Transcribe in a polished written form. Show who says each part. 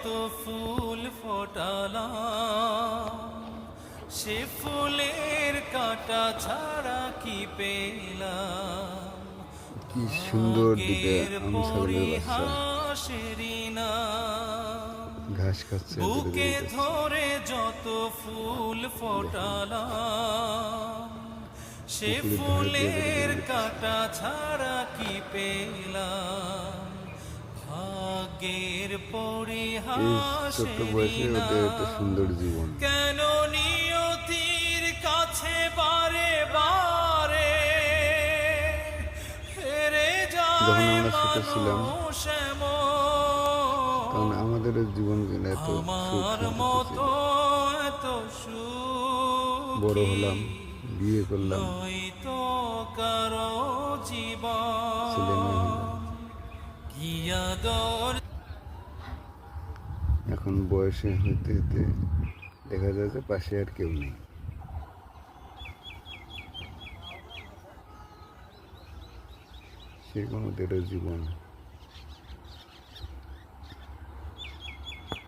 Speaker 1: যত ফুল ফোটালাম, সে ফুলের কাঁটা ছাড়া কি পেলাম?
Speaker 2: কি সুন্দর দুটো
Speaker 1: আগের
Speaker 2: আমি ছাগলের বাচ্চা
Speaker 1: পরিহাসেরই নাম।
Speaker 2: ঘাস খাচ্ছে দূরে
Speaker 1: বুকে
Speaker 2: দূরে যাচ্ছে।
Speaker 1: ধরে যত ফুল ফোটালাম, সে
Speaker 2: পুকুরের ধারে দিয়ে দূরে
Speaker 1: ফুলের
Speaker 2: দূরে যেতেছে।
Speaker 1: কাঁটা ছাড়া কি পেলাম? ভাগ্যের
Speaker 2: এই ছোট্ট বয়সে
Speaker 1: পরিহাসেরই
Speaker 2: ওদের একটা সুন্দর
Speaker 1: নাম।
Speaker 2: জীবন।
Speaker 1: কেন নিয়তির কাছে বারে বারে হেরে
Speaker 2: যখন
Speaker 1: যায়
Speaker 2: আমরা ছোট ছিলাম
Speaker 1: মানুষ
Speaker 2: তখন
Speaker 1: এমন?
Speaker 2: আমাদেরও জীবনগুলো এত সুখ
Speaker 1: আমার
Speaker 2: শান্তিতে ছিল।
Speaker 1: মতো এত
Speaker 2: বড়
Speaker 1: সুখী
Speaker 2: হলাম, বিয়ে করলাম,
Speaker 1: নয়তো কারো
Speaker 2: ছেলে মেয়ে হলো।
Speaker 1: জীবন। কি আদর
Speaker 2: এখন বয়সে হইতে হইতে দেখা যায় যে পাশে আর কেউ নেই। সেরকম ওদেরও জীবন।